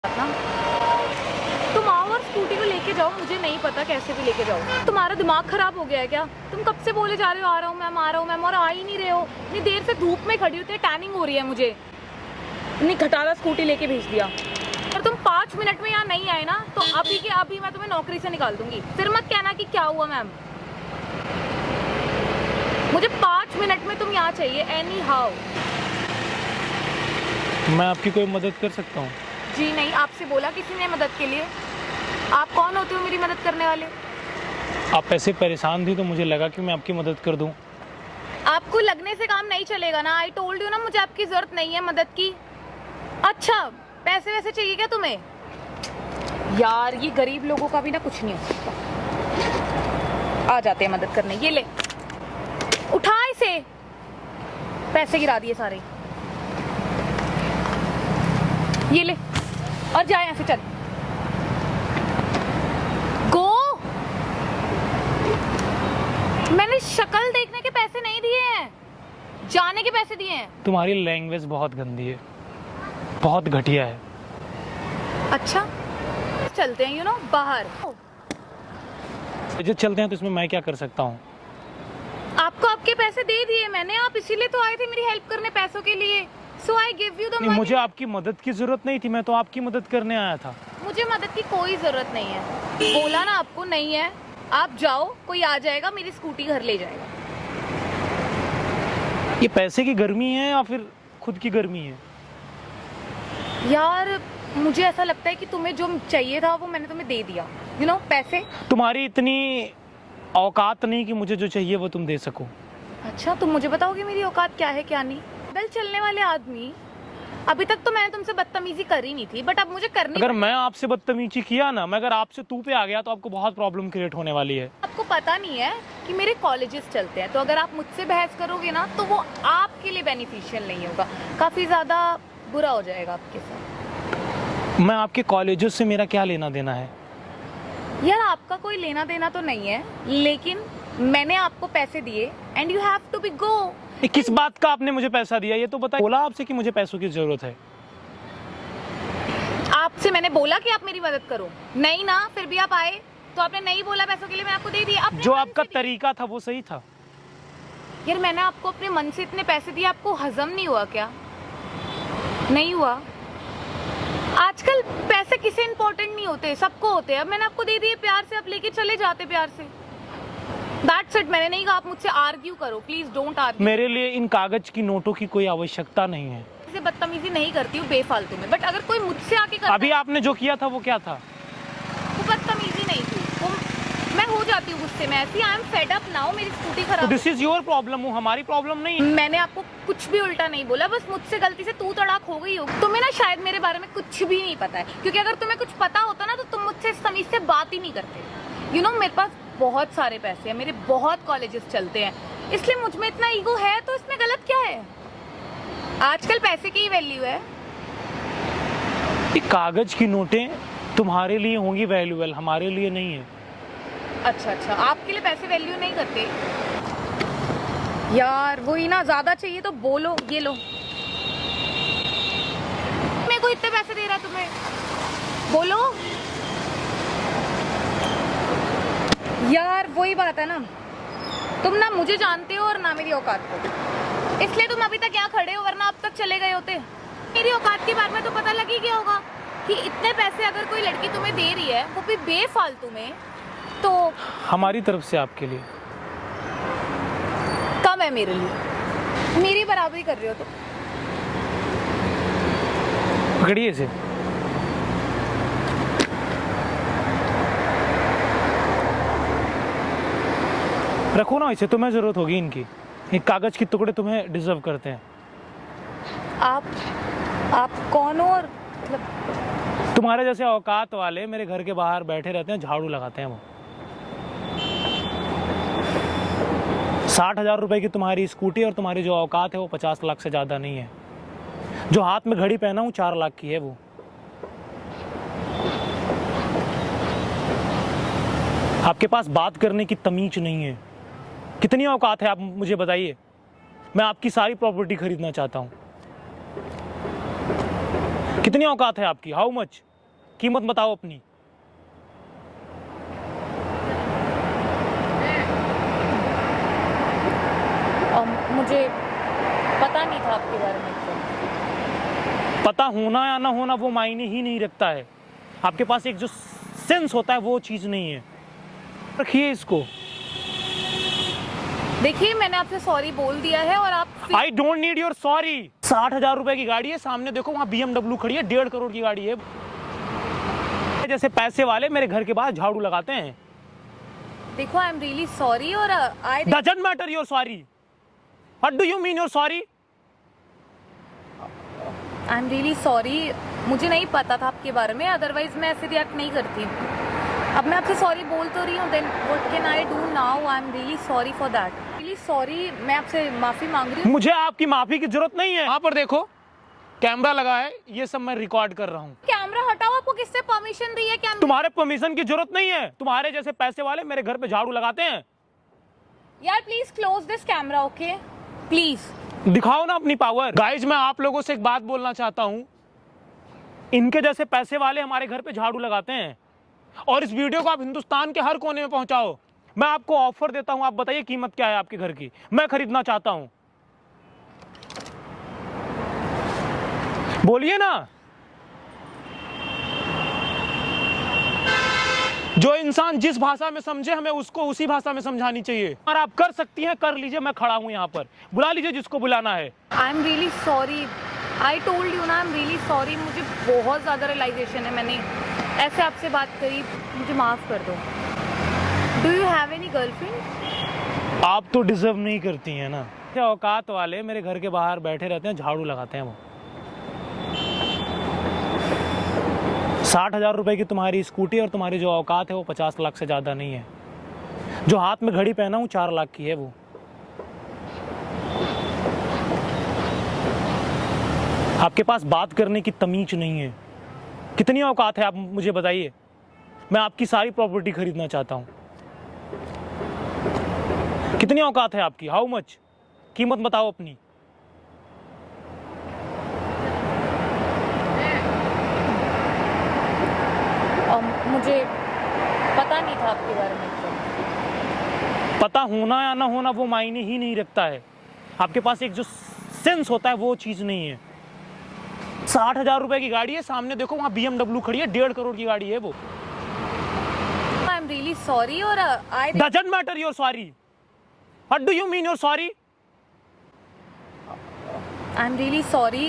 ना तुम आओ और स्कूटी को लेके जाओ, मुझे नहीं पता कैसे भी लेके जाओ। तुम्हारा दिमाग खराब हो गया है क्या? तुम कब से बोले जा रहे हो आ रहा हूँ मैम, आ रहा हूँ मैम, और आ ही नहीं रहे हो। इतनी देर से धूप में खड़ी होती है, टैनिंग हो रही है मुझे। इतनी घटाला स्कूटी लेके भेज दिया। और तुम 5 मिनट में यहाँ नहीं आए ना तो अभी के अभी मैं तुम्हें नौकरी से निकाल दूंगी। फिर मत कहना कि क्या हुआ मैम। मुझे 5 मिनट में तुम यहाँ चाहिए एनी हाउ। मैं आपकी कोई मदद कर सकता हूँ? जी नहीं, आपसे बोला किसी ने मदद के लिए? आप कौन होते हो मेरी मदद करने वाले? आप ऐसे परेशान थी तो मुझे लगा कि मैं आपकी मदद कर दूं। आपको लगने से काम नहीं चलेगा ना। आई टोल्ड यू ना, मुझे आपकी जरूरत नहीं है मदद की। अच्छा, पैसे वैसे चाहिए क्या तुम्हें? यार ये गरीब लोगों का भी ना कुछ नहीं हो सकता। आ जाते हैं मदद करने। ये ले, उठा इसे। पैसे गिरा दिए सारे। ये ले और जा यहाँ से, चल गो। मैंने शक्ल देखने के पैसे नहीं दिए हैं, जाने के पैसे दिए हैं। तुम्हारी लैंग्वेज बहुत गंदी है, बहुत घटिया है। अच्छा, चलते हैं बाहर। जब चलते हैं तो इसमें मैं क्या कर सकता हूँ? आपको आपके पैसे दे दिए मैंने, आप इसीलिए तो आए थे मेरी हेल्प करने पैसों के लिए। So I give you the money. मुझे आपकी मदद की जरूरत नहीं थी, मैं तो आपकी मदद करने आया था। मुझे मदद की कोई जरूरत नहीं है। बोला ना आपको नहीं है। आप जाओ, कोई आ जाएगा, मेरी स्कूटी घर ले जाएगा। ये पैसे की गर्मी है या फिर खुद की गर्मी है? यार मुझे ऐसा लगता है कि तुम्हें जो चाहिए था वो मैंने तुम्हें दे दिया। पैसे। तुम्हारी इतनी औकात नहीं कि मुझे जो चाहिए वो तुम दे सको। अच्छा, तुम मुझे बताओगे मेरी औकात क्या है क्या नहीं? पैदल चलने वाले आदमी। अभी तक तो मैंने तुमसे बदतमीजी करी नहीं थी, बट अब मुझे करनी। अगर मैं आपसे बदतमीजी किया ना, मैं अगर आपसे तू पे आ गया तो आपको बहुत प्रॉब्लम क्रिएट होने वाली है। आपको पता नहीं है कि मेरे कॉलेजेस चलते हैं, तो अगर आप मुझसे बहस करोगे ना तो वो आपके लिए बेनिफिशियल नहीं होगा, काफी ज्यादा बुरा हो जाएगा आपके साथ। मैं आपके कॉलेजेस से मेरा क्या लेना देना है? यार आपका कोई लेना देना तो नहीं है, लेकिन मैंने आपको पैसे दिए and you have to be go. किस बात का आपने मुझे पैसा दिया ये तो बताइए। बोला आपसे कि मुझे पैसों की जरूरत है। आपसे मैंने बोला कि आप मेरी मदद करो? नहीं ना, फिर भी आप आए तो आपने नहीं बोला पैसों के लिए, मैं आपको दे दिए। जो आपका तरीका था वो सही था। यार मैंने आपको अपने मन से इतने पैसे दिए, आपको हजम नहीं हुआ क्या? नहीं हुआ। आजकल पैसे किसे इंपॉर्टेंट नहीं होते, सबको होते हैं। अब मैंने आपको दे दिए प्यार से, आप लेके चले जाते प्यार से। That's it। मैंने नहीं कहा आप मुझसे आर्ग्यू करो, प्लीज डोंट आर्ग्यू। मेरे लिए इन कागज की नोटों की कोई आवश्यकता नहीं है। इसे बदतमीजी नहीं करती हूँ बेफालतू में, बट अगर कोई मुझसे आके करता अभी आपने जो किया था वो क्या था? वो बदतमीजी नहीं थी। वो मैं हो जाती हूँ गुस्से में ऐसी। I am fed up now, मेरी स्कूटी खराब। दिस इज योर प्रॉब्लम, हमारी प्रॉब्लम नहीं। मैंने आपको कुछ भी उल्टा नहीं बोला, बस मुझसे गलती से तू तड़ाक हो गई हो। तुम्हें ना शायद मेरे बारे में कुछ भी नहीं पता है, क्योंकि अगर तुम्हें कुछ पता होता ना तो तुम मुझसे इस तमीज से बात ही नहीं करते। मेरे पास बहुत सारे पैसे हैं, मेरे बहुत कॉलेजेस चलते हैं, इसलिए मुझ में इतना ईगो है, तो इसमें गलत क्या है? आजकल पैसे की ही वैल्यू है। ये कागज की नोटें तुम्हारे लिए होंगी वैल्यूएबल, हमारे लिए नहीं है। अच्छा, आपके लिए पैसे वैल्यू नहीं करते? यार वही ना, ज्यादा चाहिए तो बोलो। ये लो, मेरे को इतने पैसे दे रहा है तुम्हें, बोलो। यार वही बात है ना, तुम ना मुझे जानते हो और ना मेरी औकात को, इसलिए तुम अभी तक यहाँ खड़े हो, वरना अब तक चले गए होते। मेरी औकात के बारे में तो पता लग ही गया होगा कि इतने पैसे अगर कोई लड़की तुम्हें दे रही है वो भी बेफालतू में, तो हमारी तरफ से आपके लिए कम है मेरे लिए। मेरी बराबरी कर रहे हो तो पकड़िए इसे। रखो ना इसे, तुम्हें जरूरत होगी इनकी। ये कागज के टुकड़े तुम्हें डिजर्व करते हैं। आप कौन हो? और मतलब तुम्हारे जैसे औकात वाले मेरे घर के बाहर बैठे रहते हैं, झाड़ू लगाते हैं। वो 60,000 रुपए की तुम्हारी स्कूटी और तुम्हारी जो औकात है वो 50 लाख से ज्यादा नहीं है। जो हाथ में घड़ी पहना हूं 4 लाख की है वो। आपके पास बात करने की तमीज नहीं है। कितनी औकात है आप मुझे बताइए। मैं आपकी सारी प्रॉपर्टी खरीदना चाहता हूं। कितनी औकात है आपकी? How much? कीमत बताओ अपनी। मुझे पता नहीं था आपके बारे में तो। पता होना या ना होना वो मायने ही नहीं रखता है। आपके पास एक जो सेंस होता है वो चीज नहीं है। रखिए इसको। देखिए मैंने आपसे सॉरी बोल दिया है और आप I don't need your sorry. 60,000 रुपए की गाड़ी है, सामने देखो वहां BMW खड़ी है, 1.5 करोड़ की गाड़ी है। जैसे पैसे वाले मेरे घर के बाहर झाड़ू लगाते हैं। देखो आई एम रियली सॉरी और I doesn't matter your sorry. What do you mean your sorry? M really sorry, मुझे नहीं पता था आपके बारे में, अदरवाइज मैं ऐसे रिएक्ट नहीं करती। अब मैं आपसे सॉरी बोल तो रही हूँ, then what can I do now? I am really sorry for that. Really sorry, मैं आपसे माफी मांग रही हूँ। मुझे आपकी माफी की जरूरत नहीं है। यहाँ पर देखो कैमरा लगा है, ये सब मैं रिकॉर्ड कर रहा हूँ। कैमरा हटाओ, आपको किससे परमिशन दी है? कैमरा तुम्हारे परमिशन की जरूरत नहीं है। तुम्हारे जैसे पैसे वाले मेरे घर पे झाड़ू लगाते हैं। यार please close this camera, okay please. दिखाओ ना अपनी पावर। गाइज मैं आप लोगों से एक बात बोलना चाहता हूँ, इनके जैसे पैसे वाले हमारे घर पे झाड़ू लगाते हैं और इस वीडियो को आप हिंदुस्तान के हर कोने में पहुंचाओ। मैं आपको ऑफर देता हूं, आप बताइए कीमत क्या है आपके घर की, मैं खरीदना चाहता हूं। बोलिए ना। जो इंसान जिस भाषा में समझे हमें उसको उसी भाषा में समझानी चाहिए। और आप कर सकती हैं, कर लीजिए, मैं खड़ा हूं यहाँ पर, बुला लीजिए जिसको बुलाना है। आई am really sorry, I told you ना, आई एम रियली सॉरी। मुझे बहुत ज़्यादा रियलाइजेशन है, मैंने ऐसे आपसे बात करी, मुझे माफ़ कर दो। Do you have any girlfriend? आप तो डिजर्व नहीं करती हैं ना। औकात वाले मेरे घर के बाहर बैठे रहते हैं, झाड़ू लगाते हैं वो। 60,000 रुपए की तुम्हारी स्कूटी और तुम्हारी जो औकात है वो 50 लाख से ज़्यादा नहीं है। जो हाथ में घड़ी पहना हूँ 4 लाख की है वो। आपके पास बात करने की तमीज नहीं है। कितनी औकात है आप मुझे बताइए। मैं आपकी सारी प्रॉपर्टी खरीदना चाहता हूँ। कितनी औकात है आपकी? How much? कीमत बताओ अपनी। मुझे पता नहीं था आपके बारे में तो। पता होना या ना होना वो मायने ही नहीं रखता है। आपके पास एक जो सेंस होता है वो चीज नहीं है। 60,000 रुपए की गाड़ी है, सामने देखो वहां BMW खड़ी है, 1.5 करोड़ की गाड़ी है वो। आई एम रियली सॉरी और I doesn't matter your sorry. What do you mean your sorry? M really sorry.